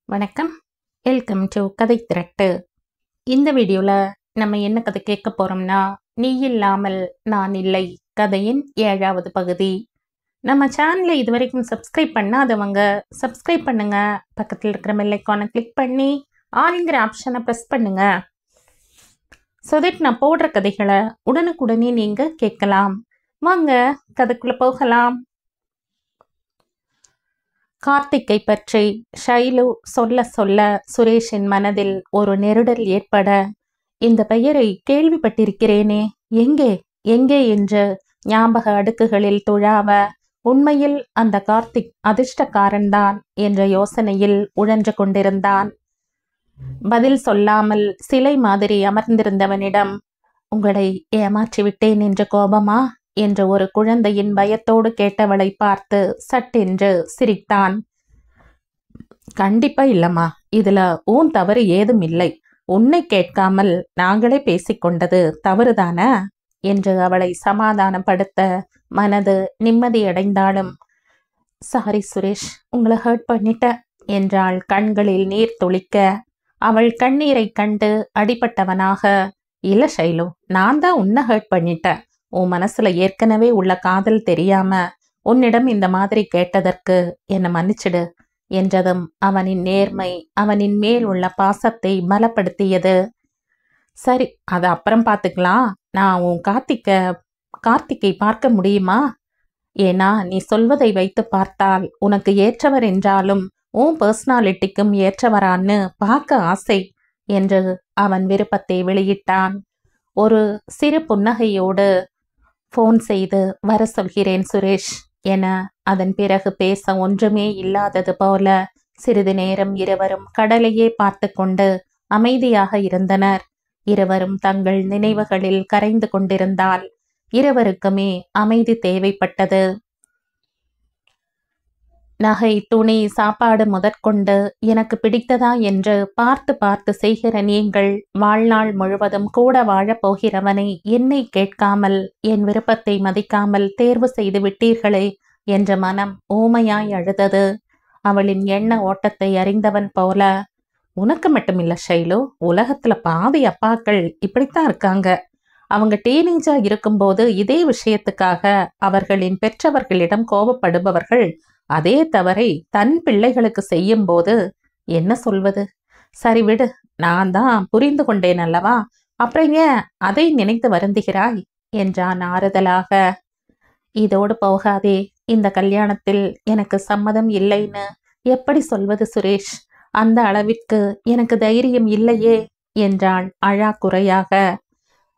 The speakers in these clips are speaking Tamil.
வணக்கம். வெல்கம் டு கதை திரட்டு. இந்த வீடியோவில் நம்ம என்ன கதை கேட்க போகிறோம்னா, நீ இல்லாமல் நான் இல்லை கதையின் 7வது பகுதி. நம்ம சேனலை இது வரைக்கும் சப்ஸ்கிரைப் பண்ணாதவங்க சப்ஸ்கிரைப் பண்ணுங்க. பக்கத்தில் இருக்கிற பெல் ஐகானை கிளிக் பண்ணி ஆல்ங்கிற ஆப்ஷனை ப்ரெஸ் பண்ணுங்க. ஸோ தட் நான் போடுற கதைகளை உடனுக்குடனே நீங்கள் கேட்கலாம். வாங்க கதைக்குள்ளே போகலாம். கார்த்திக்கை பற்றி ஷைலு சொல்ல சொல்ல சுரேஷின் மனதில் ஒரு நெருடல் ஏற்பட, இந்த பெயரை கேள்விப்பட்டிருக்கிறேனே, எங்கே எங்கே என்று ஞாபக அடுக்குகளில் துழாவ, உண்மையில் அந்த கார்த்திக் அதிர்ஷ்டக்காரன்தான் என்ற யோசனையில் உழன்று கொண்டிருந்தான். பதில் சொல்லாமல் சிலை மாதிரி அமர்ந்திருந்தவனிடம், உங்களை ஏமாற்றிவிட்டேன் என்ற கோபமா என்று ஒரு குழந்தையின் பயத்தோடு கேட்டவளை பார்த்து சட்டென்று சிரித்தான். கண்டிப்பா இல்லம்மா, இதுல ஊன் தவறு ஏதும் இல்லை. உன்னை கேட்காமல் நாங்களே பேசிக்கொண்டது தவறுதானே என்று அவளை சமாதானப்படுத்த மனது நிம்மதியடைந்தாலும், சாரி சுரேஷ், உங்களை ஹர்ட் பண்ணிட்ட என்றாள் கண்களில் நீர் துளிக்க. அவள் கண்ணீரை கண்டு அடிபட்டவனாக, இல்ல ஷைலு, நான் தான் உன்னை ஹர்ட் பண்ணிட்டேன். உன் மனசுல ஏற்கனவே உள்ள காதல் தெரியாம உன்னிடம் இந்த மாதிரி கேட்டதற்கு என்னை மன்னிச்சிடு என்றதும் அவனின் நேர்மை அவனின் மேல் உள்ள பாசத்தை பலப்படுத்தியது. சரி, அதை அப்புறம் பார்த்துக்கலாம். நான் உன் கார்த்திக்கை பார்க்க முடியுமா? ஏன்னா நீ சொல்வதை வைத்து பார்த்தால் உனக்கு ஏற்றவர் என்றாலும் உன் பர்சனாலிட்டிக்கும் ஏற்றவரான்னு பார்க்க ஆசை என்று அவன் விருப்பத்தை வெளியிட்டான். ஒரு சிறு புன்னகையோடு, ஃபோன் செய்து வர சொல்கிறேன் சுரேஷ் என அதன் பிறகு பேச ஒன்றுமே இல்லாதது போல சிறிது நேரம் இருவரும் கடலையே பார்த்து கொண்டு அமைதியாக இருந்தனர். இருவரும் தங்கள் நினைவுகளில் கரைந்து கொண்டிருந்தால் இருவருக்குமே அமைதி தேவைப்பட்டது. நகை, துணி, சாப்பாடு முதற்கொண்டு எனக்கு பிடித்ததா என்று பார்த்து பார்த்து செய்கிற நீங்கள் வாழ்நாள் முழுவதும் கூட வாழப் போகிறவனை என்னை கேட்காமல் என் விருப்பத்தை மதிக்காமல் தேர்வு செய்து விட்டீர்களே என்ற மனம் ஊமையாய் அழுதது. அவளின் எண்ண ஓட்டத்தை அறிந்தவன் போல, உனக்கு மட்டுமில்ல ஷைலு, உலகத்துல பாதி அப்பாக்கள் இப்படித்தான் இருக்காங்க. அவங்க டீனேஜா இருக்கும்போது இதே விஷயத்துக்காக அவர்களின் பெற்றவர்களிடம் கோபப்படுபவர்கள் அதே தவறை தன் பிள்ளைகளுக்கு செய்யும் போது என்ன சொல்வது? சரி விடு, நான் தான் புரிந்து கொண்டேன் அல்லவா, அப்புறம் ஏன் அதை நினைத்து வருந்துகிறாய் என்றான் ஆறுதலாக. இதோடு போகாதே, இந்த கல்யாணத்தில் எனக்கு சம்மதம் இல்லைன்னு எப்படி சொல்வது சுரேஷ்? அந்த அளவிற்கு எனக்கு தைரியம் இல்லையே என்றாள் அழாக்குறையாக.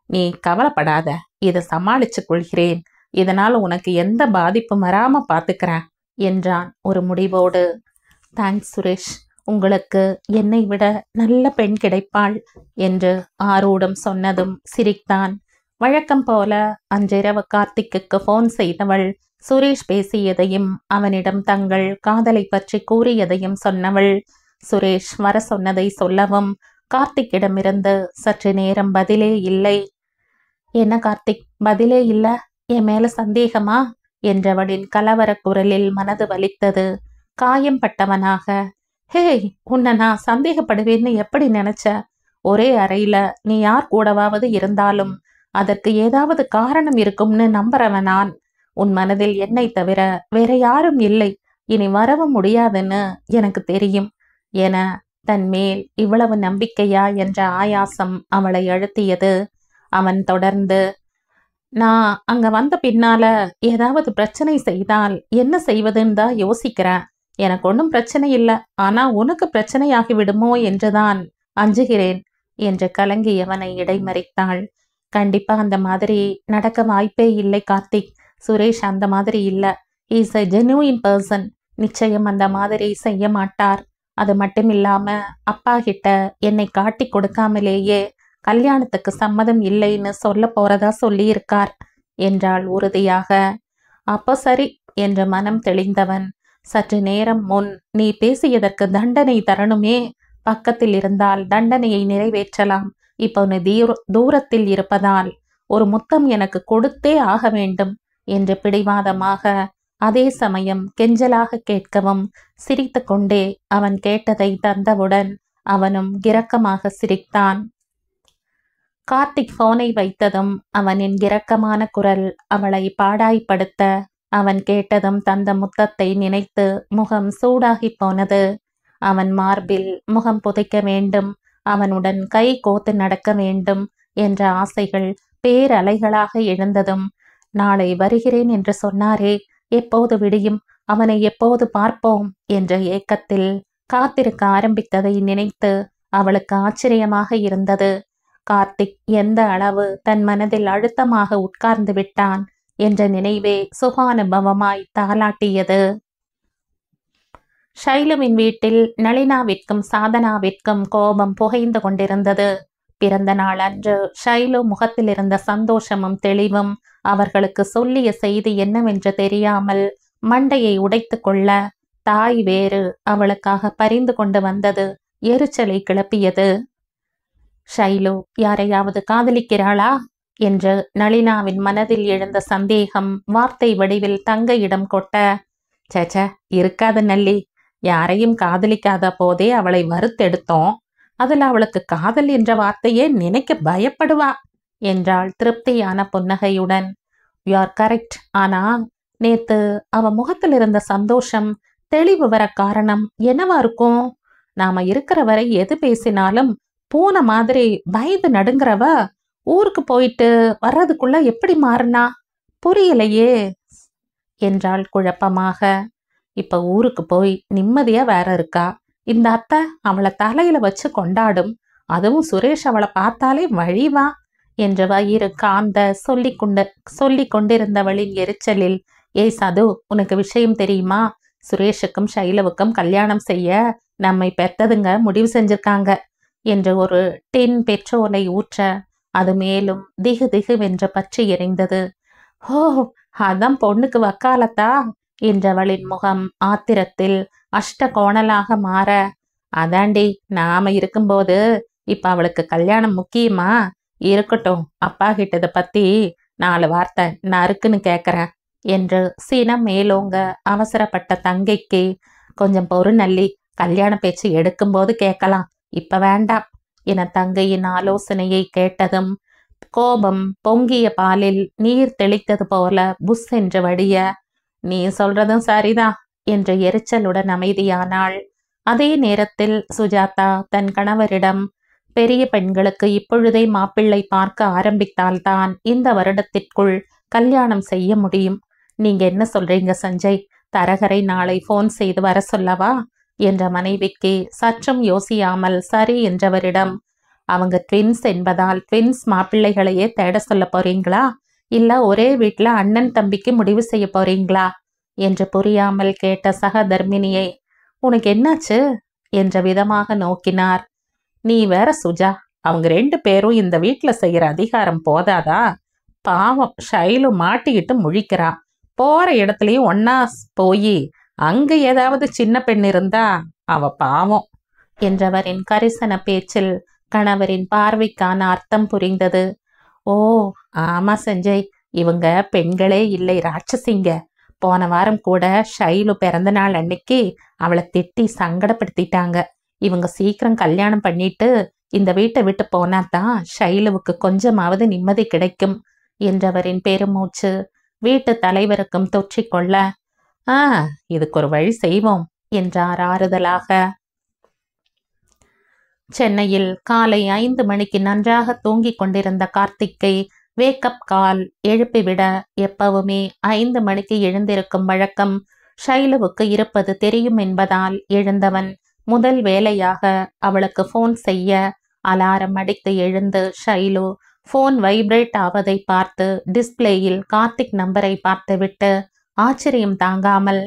நீ கவலைப்படாத, இதை சமாளிச்சு கொள்கிறேன். இதனால் உனக்கு எந்த பாதிப்பும் வராம பார்த்துக்கிறேன் என்றான் ஒரு முடிவோடு. தேங்க்ஸ் சுரேஷ், உங்களுக்கு என்னை விட நல்ல பெண் கிடைப்பாள் என்று ஆரூடம் சொன்னதும் சிரித்தான். வழக்கம் போல அன்றிரவு கார்த்திக்கு ஃபோன் செய்தவள் சுரேஷ் பேசியதையும் அவனிடம் தங்கள் காதலை பற்றி கூறியதையும் சொன்னவள். சுரேஷ் வர சொன்னதை சொல்லவும் கார்த்திக்கிடமிருந்து சற்று நேரம் பதிலே இல்லை. என்ன கார்த்திக், பதிலே இல்ல? என் மேல சந்தேகமா என்றவளின் கலவர குரலில் மனது வலித்தது. காயம் பட்டவனாக, ஹேய், உன்னை நான் சந்தேகப்படுவேன்னு எப்படி நினைச்ச? ஒரே அறையில நீ யார் கூடவாவது இருந்தாலும் அதற்கு ஏதாவது காரணம் இருக்கும்னு நம்புறவன் நான். உன் மனதில் என்னை தவிர வேற யாரும் இல்லை, இனி வரவும் முடியாதுன்னு எனக்கு தெரியும் என தன் மேல் இவ்வளவு நம்பிக்கையா என்ற ஆயாசம் அவளை அழுத்தியது. அவன் தொடர்ந்து, நான் அங்க வந்த பின்னால ஏதாவது பிரச்சனை செய்தால் என்ன செய்வதுன்னு தான் யோசிக்கிறேன். எனக்கு ஒன்றும் பிரச்சனை இல்லை, ஆனா உனக்கு பிரச்சனையாகி விடுமோ என்றுதான் அஞ்சுகிறேன் என்று கலங்கியவனை இடைமறித்தாள். கண்டிப்பா அந்த மாதிரி நடக்க வாய்ப்பே இல்லை கார்த்திக். சுரேஷ் அந்த மாதிரி இல்லை. Is a genuine person. நிச்சயம் அந்த மாதிரி செய்ய மாட்டார். அது மட்டும் இல்லாம அப்பா கிட்ட என்னை காட்டி கொடுக்காமலேயே கல்யாணத்துக்கு சம்மதம் இல்லைன்னு சொல்ல போறதா சொல்லியிருக்கார் என்றாள் உறுதியாக. அப்போ சரி என்று மனம் தெளிந்தவன், சற்று நேரம் முன் நீ பேசியதற்கு தண்டனை தரணுமே, பக்கத்தில் இருந்தால் தண்டனையை நிறைவேற்றலாம். இப்போ நீ தூரத்தில் இருப்பதால் ஒரு முத்தம் எனக்கு கொடுத்தே ஆக வேண்டும் என்று பிடிவாதமாக அதே சமயம் கெஞ்சலாக கேட்கவும் சிரித்து கொண்டே அவன் கேட்டதை தந்தவுடன் அவனும் இரக்கமாக சிரித்தான். கார்த்திக் போனை வைத்ததும் அவனின் இரக்கமான குரல் அவளை பாடாய்ப்படுத்த அவன் கேட்டதும் தந்த முத்தத்தை நினைத்து முகம் சூடாகி போனது. அவன் மார்பில் முகம் புதைக்க வேண்டும், அவனுடன் கை கோத்து நடக்க வேண்டும் என்ற ஆசைகள் பேரலைகளாக எழுந்ததும், நாளை வருகிறேன் என்று சொன்னாரே, எப்போது விடியும், அவனை எப்போது பார்ப்போம் என்ற ஏக்கத்தில் காத்திருக்க ஆரம்பித்ததை நினைத்து அவளுக்கு ஆச்சரியமாக இருந்தது. கார்த்திக் எந்த அளவு தன் மனதில் அழுத்தமாக உட்கார்ந்து விட்டான் என்ற நினைவே சுகானுபவமாய் தாளாட்டியது. ஷைலுவின் வீட்டில் நளினாவிற்கும் சாதனாவிற்கும் கோபம் புகைந்து கொண்டிருந்தது. பிறந்த நாள் அன்று ஷைலு முகத்தில் இருந்த சந்தோஷமும் தெளிவும் அவர்களுக்கு சொல்லிய செய்தி என்னவென்று தெரியாமல் மண்டையை உடைத்து கொள்ள, தாய் வேறு அவளுக்காக பரிந்து கொண்டு வந்தது எரிச்சலை கிளப்பியது. ஷைலு யாரையாவது காதலிக்கிறாளா என்று நளினாவின் மனதில் எழுந்த சந்தேகம் வார்த்தை வடிவில் தங்கையிடம் கொட்ட, சேச்ச இருக்காது நல்லி, யாரையும் காதலிக்காத போதே அவளை வறுத்தெடுத்தோம், அதில் அவளுக்கு காதல் என்ற வார்த்தையே நினைக்க பயப்படுவா என்றாள் திருப்தியான புன்னகையுடன். You are correct. ஆனா நேத்து அவ முகத்தில் இருந்த சந்தோஷம் தெளிவு வர காரணம் என்னவா இருக்கும்? நாம இருக்கிற வரை எது பேசினாலும் பூனை மாதிரி பயந்து நடுங்கிறவ ஊருக்கு போயிட்டு வர்றதுக்குள்ள எப்படி மாறினா புரியலையே என்றாள் குழப்பமாக. இப்ப ஊருக்கு போய் நிம்மதியா வேற இருக்கா. இந்த அத்தை அவளை தலையில வச்சு கொண்டாடும். அதுவும் சுரேஷ் அவளை பார்த்தாலே வழிவா என்ற வயிறு காந்த சொல்லி கொண்டிருந்தவளின் எரிச்சலில், ஏய் சது, உனக்கு விஷயம் தெரியுமா? சுரேஷுக்கும் ஷைலவுக்கும் கல்யாணம் செய்ய நம்மை பெற்றதுங்க முடிவு செஞ்சிருக்காங்க என்று ஒரு டின் பெட்ரோலை ஊற்ற அது மேலும் திகு திகுவென்று பற்றி எரிந்தது. ஹோ, அதான் பொண்ணுக்கு வக்காலத்தா என்றவளின் முகம் ஆத்திரத்தில் அஷ்ட கோணலாக மாற, அதாண்டி நாம இருக்கும்போது இப்ப அவளுக்கு கல்யாணம் முக்கியமா? இருக்கட்டும், அப்பா கிட்டத பத்தி 4 வார்த்தை நறுக்குன்னு கேட்கறேன் என்று சினம் மேலோங்க அவசரப்பட்ட தங்கைக்கு, கொஞ்சம் பொறு நல்லி, கல்யாண பேச்சு எடுக்கும்போது கேட்கலாம், இப்ப வேண்டாம் என தங்கையின் ஆலோசனையை கேட்டதும் கோபம் பொங்கிய பாலில் நீர் தெளித்தது போல புஷ் என்று வடிய, நீ சொல்றதும் சரிதான் என்ற எரிச்சலுடன் அமைதியானாள். அதே நேரத்தில் சுஜாதா தன் கணவரிடம், பெரிய பெண்களுக்கு இப்பொழுதே மாப்பிள்ளை பார்க்க ஆரம்பித்தால்தான் இந்த வருடத்திற்குள் கல்யாணம் செய்ய முடியும். நீங்க என்ன சொல்றீங்க சஞ்சய்? தரகரை நாளை போன் செய்து வர சொல்லவா என்ற மனைவிக்கு சற்றும் யோசியாமல் சரி என்றவரிடம், அவங்க ட்வின்ஸ் என்பதால் ட்வின்ஸ் மாப்பிள்ளைகளையே தேட சொல்ல போறீங்களா, இல்ல ஒரே வீட்டுல அண்ணன் தம்பிக்கு முடிவு செய்ய போறீங்களா என்று புரியாமல் கேட்ட சக தர்மினியை, உனக்கு என்னாச்சு என்ற விதமாக நோக்கினார். நீ வேற சுஜா, அவங்க 2 பேரும் இந்த வீட்டுல செய்யற அதிகாரம் போதாதா? பாவம் ஷைலு மாட்டிக்கிட்டு முழிக்கிறா. போற இடத்துலயும் ஒன்னா போய் அங்க ஏதாவது சின்ன பெண் இருந்தா அவ பாவம் என்றவரின் கரிசன பேச்சில் கணவரின் பார்வைக்கான அர்த்தம் புரிந்தது. ஓ ஆமா சஞ்சய், இவங்க பெண்களே இல்லை, ராட்சசிங்க. போன வாரம் கூட ஷைலு பிறந்த நாள் அன்னைக்கு அவளை திட்டி சங்கடப்படுத்திட்டாங்க. இவங்க சீக்கிரம் கல்யாணம் பண்ணிட்டு இந்த வீட்டை விட்டு போனாதான் ஷைலுவுக்கு கொஞ்சமாவது நிம்மதி கிடைக்கும் என்றவரின் பெருமூச்சு வீட்டு தலைவருக்கும் தொற்றிக்கொள்ள, இதுக்கு ஒரு வழி செய்வோம் என்றார் ஆறுதலாக. சென்னையில் காலை 5 மணிக்கு நன்றாக தூங்கிக் கொண்டிருந்த கார்த்திக்கை வேக்கப் கால் எழுப்பிவிட எப்பவுமே 5 மணிக்கு எழுந்திருக்கும் வழக்கம் ஷைலுவுக்கு இருப்பது தெரியும் என்பதால் எழுந்தவன் முதல் வேலையாக அவளுக்கு போன் செய்ய அலாரம் அடித்து எழுந்து ஷைலு போன் வைப்ரேட் ஆவதை பார்த்து டிஸ்பிளேயில் கார்த்திக் நம்பரை பார்த்துவிட்டு ஆச்சரியம் தாங்காமல்,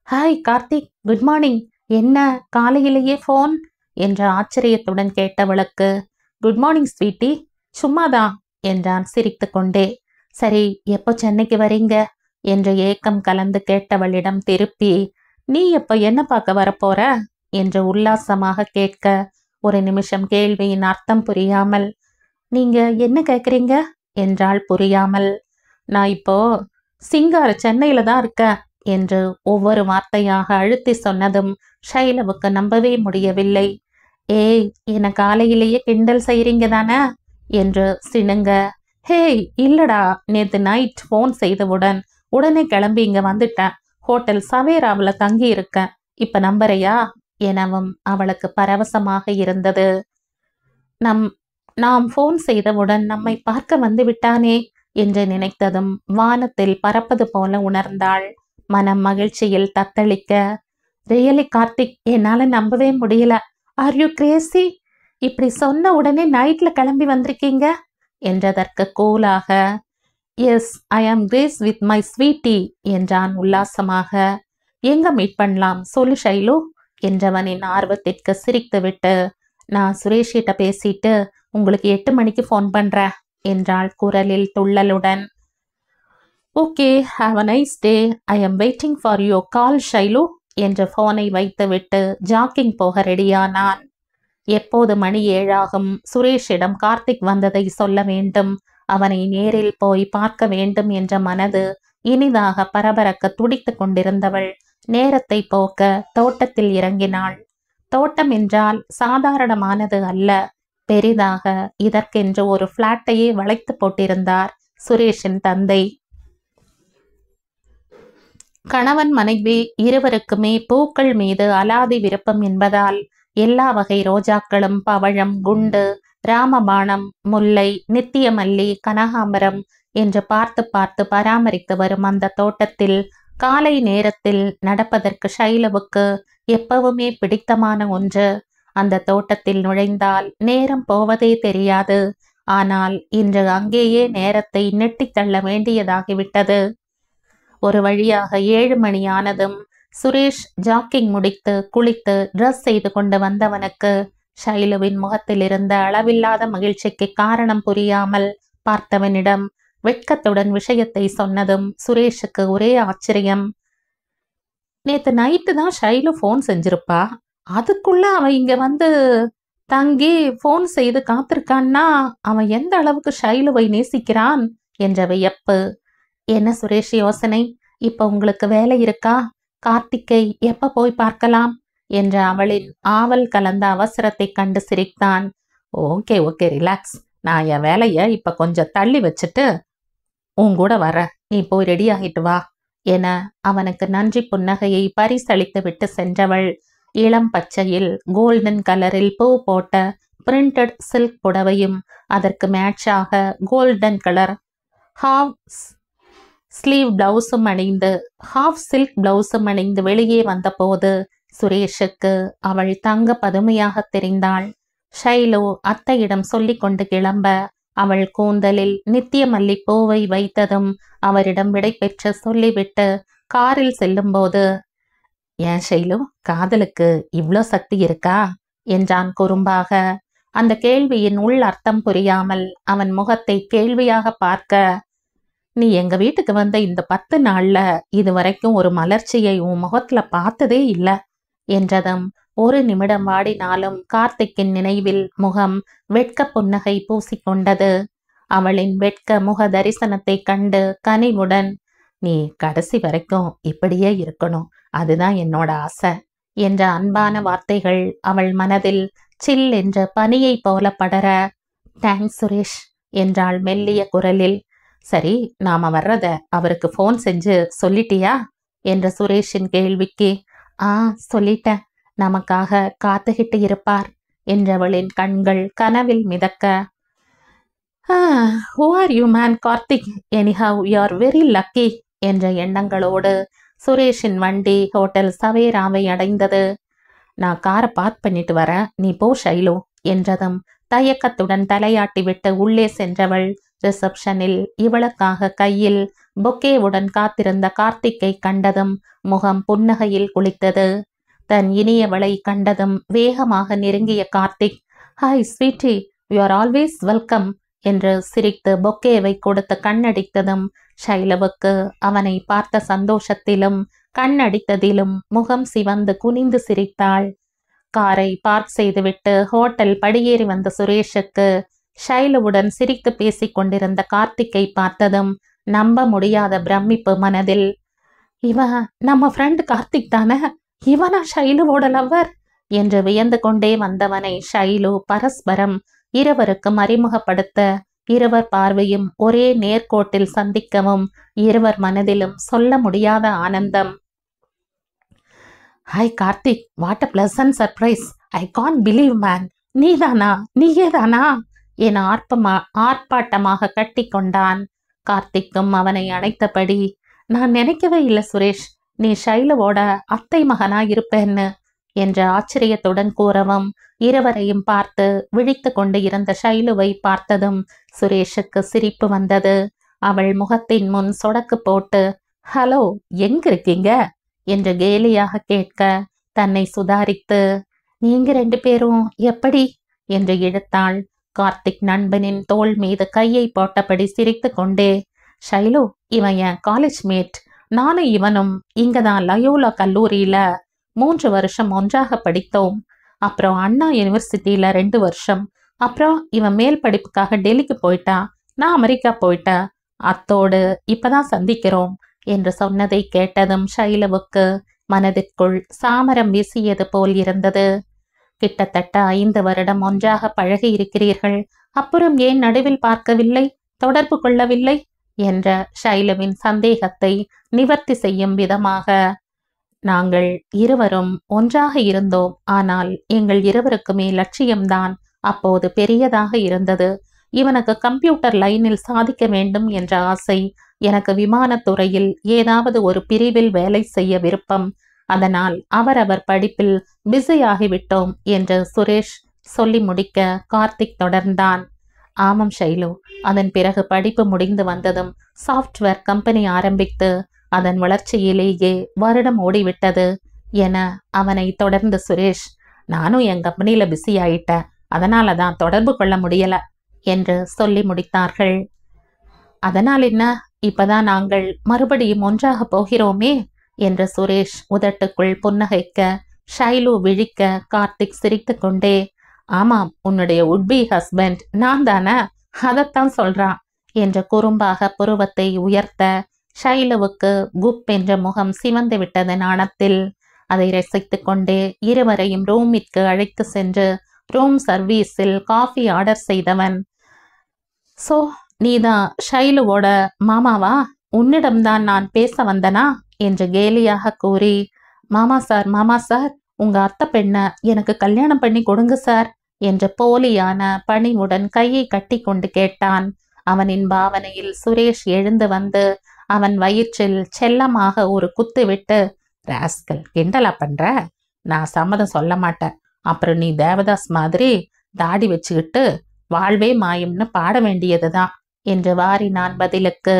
ஹாய் கார்த்திக், குட் மார்னிங், என்ன காலையிலேயே போன் என்ற ஆச்சரியத்துடன் கேட்டவளுக்கு, குட் மார்னிங் ஸ்வீட்டி, சும்மாதான் என்றான் சிரித்து கொண்டே. சரி, எப்போ சென்னைக்கு வரீங்க என்று ஏக்கம் கலந்து கேட்டவளிடம் திருப்பி, நீ எப்போ என்ன பார்க்க வரப்போற என்று உல்லாசமாக கேட்க ஒரு நிமிஷம் கேள்வியின் அர்த்தம் புரியாமல், நீங்க என்ன கேட்குறீங்க என்றால் புரியாமல், நான் இப்போ சிங்கார சென்னையில தான் இருக்கேன், என்று ஒவ்வொரு வார்த்தையாக அழுத்தி சொன்னதும் ஷைலவுக்கு நம்பவே முடியவில்லை. ஏய், என்ன காலையிலேயே கிண்டல் செய்றீங்க தானே என்று சினுங்க. ஹேய், இல்லடா, நேத்து நைட் ஃபோன் செய்தவுடன் உடனே கிளம்பி இங்க வந்துட்டேன். ஹோட்டல் சவேராவில் தங்கி இருக்கேன். இப்ப நம்புறையா எனவும் அவளுக்கு பரவசமாக இருந்தது. நாம் ஃபோன் செய்தவுடன் நம்மை பார்க்க வந்து விட்டானே என்று நினைத்ததும் வானத்தில் பறப்பது போல உணர்ந்தாள். மனம் மகிழ்ச்சியில் தத்தளிக்க, ரியலி கார்த்திக், என்னால நம்பவே முடியல. Are you Crazy? இப்படி சொன்ன உடனே நைட்ல கிளம்பி வந்திருக்கீங்க என்றதற்கு கூலாக, எஸ், ஐ ஆம் கிரேஸ் வித் மை ஸ்வீட்டி என்றான் உல்லாசமாக. எங்க மீட் பண்ணலாம் சொல்லு ஷைலு என்றவனின் ஆர்வத்திற்கு சிரித்துவிட்டு, நான் சுரேஷிட்ட பேசிட்டு உங்களுக்கு 8 மணிக்கு ஃபோன் பண்றேன் என்றாள் குரலில் துள்ளலுடன். Okay, have a nice day. I am waiting for your call Shailu என்று ஃபோனை வைத்துவிட்டு ஜாக்கிங் போக ரெடியானான். எப்போது மணி 7 ஆகும்? சுரேஷிடம் கார்த்திக் வந்ததை சொல்ல வேண்டும், அவனை நேரில் போய் பார்க்க வேண்டும் என்ற மனது இனிதாக பரபரக்க துடித்து கொண்டிருந்தவள் நேரத்தை போக்க தோட்டத்தில் இறங்கினாள். தோட்டம் என்றால் சாதாரணமானது அல்ல, பெரிதாக இதற்கென்று ஒரு பிளாட்டையே வளைத்து போட்டிருந்தார் சுரேஷின் தந்தை. கணவன் மனைவி இருவருக்குமே பூக்கள் மீது அலாதி விருப்பம் என்பதால் எல்லா வகை ரோஜாக்களும், பவழம், குண்டு, ராமபாணம், முல்லை, நித்தியமல்லி, கனகாம்பரம் என்று பார்த்து பார்த்து பராமரித்து வரும் அந்த தோட்டத்தில் காலை நேரத்தில் நடப்பதற்கு ஷைலவுக்கு எப்பவுமே பிடித்தமான ஒன்று. அந்த தோட்டத்தில் நுழைந்தால் நேரம் போவதே தெரியாது. ஆனால் இன்று அங்கேயே நேரத்தை நெட்டித் தள்ள வேண்டியதாகிவிட்டது. ஒரு வழியாக 7 மணி ஆனதும் சுரேஷ் ஜாக்கிங் முடித்து குளித்து ட்ரெஸ் செய்து கொண்டு வந்தவனுக்கு ஷைலுவின் முகத்தில் இருந்த அளவில்லாத மகிழ்ச்சிக்கு காரணம் புரியாமல் பார்த்தவனிடம் வெட்கத்துடன் விஷயத்தை சொன்னதும் சுரேஷுக்கு ஒரே ஆச்சரியம். நேத்து நைட்டு தான் ஷைலு ஃபோன் செஞ்சிருப்பா, அதுக்குள்ள அவன் இங்க வந்து தங்கி ஃபோன் செய்து காத்திருக்கான்னா அவன் எந்த அளவுக்கு ஷைலுவை நேசிக்கிறான் என்ற வியப்பு. என்ன சுரேஷ் யோசனை? இப்ப உங்களுக்கு வேலை இருக்கா? கார்த்திக்கை எப்ப போய் பார்க்கலாம் என்ற அவளின் ஆவல் கலந்த அவசரத்தை கண்டு சிரித்தான். Okay okay, relax. நான் என் வேலைய இப்ப கொஞ்சம் தள்ளி வச்சுட்டு உன் கூட வர, நீ போய் ரெடி ஆகிட்டு வா என அவனுக்கு நன்றி புன்னகையை பரிசளித்து விட்டு சென்றவள் இளம் பச்சையில் கோல்டன் கலரில் பூ போட்ட பிரிண்டட் சில்க் புடவையும் அதற்கு மேட்சாக கோல்டன் கலர் ஹாஃப் ஸ்லீவ் பிளவுஸும் அணிந்து வெளியே வந்தபோது சுரேஷுக்கு அவள் தங்க பதுமையாக தெரிந்தாள். ஷைலு அத்தையிடம் சொல்லி கொண்டு கிளம்ப அவள் கூந்தலில் நித்தியமல்லி பூவை வைத்ததும் அவரிடம் விடை பெற்று சொல்லிவிட்டு காரில் செல்லும்போது, ஏன் ஷைலு, காதலுக்கு இவ்ளோ சக்தி இருக்கா என்றான் குறும்பாக. அந்த கேள்வியின் உள் அர்த்தம் புரியாமல் அவன் முகத்தை கேள்வியாக பார்க்க, நீ எங்க வீட்டுக்கு வந்த இந்த 10 நாள்ல இதுவரைக்கும் ஒரு மலர்ச்சியை உன் முகத்துல பார்த்ததே இல்ல என்றதும் ஒரு நிமிடம் வாடினாலும் கார்த்திக்கின் நினைவில் முகம் வெட்க புன்னகை பூசிக்கொண்டது. அவளின் வெட்க முக தரிசனத்தை கண்டு கனிவுடன், நீ கடைசி வரைக்கும் இப்படியே இருக்கணும், அதுதான் என்னோட ஆசை என்ற அன்பான வார்த்தைகள் அவள் மனதில் சில் என்ற பனியை போல படர, தேங்க்ஸ் சுரேஷ் என்றாள் மெல்லிய குரலில். சரி, நாம வர்றத அவருக்கு ஃபோன் செஞ்சு சொல்லிட்டியா என்ற சுரேஷின் கேள்விக்கு, சொல்லிட்டேன், நமக்காக காத்துக்கிட்டு இருப்பார் என்றவளின் கண்கள் கனவில் மிதக்க, who are you man Karthik, anyhow you are very lucky என்ற எண்ணங்களோடு சுரேஷின் வண்டி ஹோட்டல் சவேராவை அடைந்தது. நான் காரை பார்க் பண்ணிட்டு வரேன், நீ போ ஷைலு என்றதும் தயக்கத்துடன் தலையாட்டி விட்டு உள்ளே சென்றவள் ரிசப்ஷனில் இவளுக்காக கையில் பொக்கேவுடன் காத்திருந்த கார்த்திக்கை கண்டதும் முகம் புன்னகையில் குளித்தது. தன் இனியவளை கண்டதும் வேகமாக நெருங்கிய Karthik, hi sweetie, you are always welcome என்று சிரித்து பொக்கேவை கொடுத்து கண்ணடித்ததும் ஷைலவுக்கு அவனை பார்த்த சந்தோஷத்திலும் கண்ணடித்ததிலும் முகம் சிவந்து குனிந்து சிரித்தாள். காரை பார்க் செய்துவிட்டு ஹோட்டல் படியேறி வந்த சுரேஷுக்கு ஷைலுவுடன் சிரித்து பேசிக் கொண்டிருந்த கார்த்திக்கை பார்த்ததும் நம்ப முடியாத பிரமிப்பு மனதில். இவன் நம்ம ஃப்ரெண்ட் கார்த்திக் தானே? இவனா ஷைலுவோட லவ்வர் என்று வியந்து கொண்டே வந்தவனை ஷைலு பரஸ்பரம் இருவருக்கும் அறிமுகப்படுத்த, இருவர் பார்வையும் ஒரே நேர்கோட்டில் சந்திக்கவும் இருவர் மனதிலும் சொல்ல முடியாத ஆனந்தம். Hi Karthik, what a pleasant surprise. I can't believe man. நீதானா? நீயேதானா என ஆர்ப்பாட்டமாக கட்டி கொண்டான். கார்த்திக்கும் அவனை அணைத்தபடி, நான் நினைக்கவே இல்லை சுரேஷ், நீ ஷைலுவோட அத்தை மகனா இருப்பேன்னு என்ற ஆச்சரியத்துடன் கூறவும், இருவரையும் பார்த்து விழித்து கொண்டு இருந்த ஷைலுவை பார்த்ததும் சுரேஷுக்கு சிரிப்பு வந்தது. அவள் முகத்தின் முன் சொடக்கு போட்டு, ஹலோ, எங்க இருக்கீங்க என்று கேலியாக கேட்க, தன்னை சுதாரித்து, நீங்க 2 பேரும் எப்படி என்று இழுத்தாள். கார்த்திக் நண்பனின் தோள் மீது கையை போட்டபடி சிரித்து கொண்டே, ஷைலு, இவன் என் காலேஜ் மேட். நானும் இவனும் இங்கதான் லயோலா கல்லூரியில 3 வருஷம் ஒன்றாக படித்தோம். அப்புறம் அண்ணா யூனிவர்சிட்டியில 2 வருஷம். அப்புறம் இவன் மேல் படிப்புக்காக டெல்லிக்கு போயிட்டான், நான் அமெரிக்கா போயிட்டேன். அத்தோடு இப்பதான் சந்திக்கிறோம் என்று சொன்னதை கேட்டதும் ஷைலுவுக்கு மனதிற்குள் சாமரம் வீசியது போல் இருந்தது. கிட்டத்தட்ட 5 வருடம் ஒன்றாக பழகி இருக்கிறீர்கள், அப்புறம் ஏன் நடுவில் பார்க்கவில்லை, தொடர்பு கொள்ளவில்லை என்ற ஷைலுவின் சந்தேகத்தை நிவர்த்தி செய்யும் விதமாக, நாங்கள் இருவரும் ஒன்றாக இருந்தோம். ஆனால் எங்கள் இருவருக்குமே லட்சியம்தான் அப்போது பெரியதாக இருந்தது. இவனுக்கு கம்ப்யூட்டர் லைனில் சாதிக்க வேண்டும் என்ற ஆசை, எனக்கு விமானத்துறையில் ஏதாவது ஒரு பிரிவில் வேலை செய்ய விருப்பம். அதனால் அவரவர் படிப்பில் பிஸியாகிவிட்டோம் என்று சுரேஷ் சொல்லி முடிக்க கார்த்திக் தொடர்ந்தான். ஆமாம் ஷைலு, அதன் பிறகு படிப்பு முடிந்து வந்ததும் சாஃப்ட்வேர் கம்பெனி ஆரம்பித்து அதன் வளர்ச்சியிலேயே வருடம் ஓடிவிட்டது என அவனை தொடர்ந்து சுரேஷ், நானும் என் கம்பெனியில பிஸி ஆயிட்டேன், அதனால தான் தொடர்பு கொள்ள முடியல என்று சொல்லி முடித்தார்கள். அதனால் என்ன, இப்பதான் நாங்கள் மறுபடியும் ஒன்றாக போகிறோமே என்று சுரேஷ் உதட்டுக்குள் புன்னகைக்க, ஷைலு விழிக்க கார்த்திக் சிரித்து கொண்டே, ஆமாம், உன்னுடைய உட்பி ஹஸ்பண்ட் நான் தானே, அதைத்தான் சொல்றான் என்ற குறும்பாக புருவத்தை உயர்த்த, ஷைலுவுக்கு குப் என்ற முகம் சிவந்து விட்டது நாணத்தில். அதை ரசித்து கொண்டே இருவரையும் ரூமிற்கு அழைத்து சென்று ரூம் சர்வீஸில் காஃபி ஆர்டர் செய்தவன், சோ நீதான் ஷைலுவோட மாமாவா, உன்னிடம்தான் நான் பேச வந்தனா என்று கேலியாக கூறி, மாமா சார், உங்க அத்தை பெண்ண எனக்கு கல்யாணம் பண்ணி கொடுங்க சார் என்று போலியான பணிவுடன் கையை கட்டி கொண்டு கேட்டான். அவனின் பாவனையில் சுரேஷ் எழுந்து வந்து அவன் வயிற்றில் செல்லமாக ஒரு குத்து விட்டு, ராஸ்கல், கிண்டலா பண்ற, நான் சம்மதம் சொல்ல மாட்டேன். அப்புறம் நீ தேவதாஸ் மாதிரி தாடி வச்சுக்கிட்டு வாழ்வே மாயும்னு பாட வேண்டியதுதான் என்று வாரினான் பதிலுக்கு.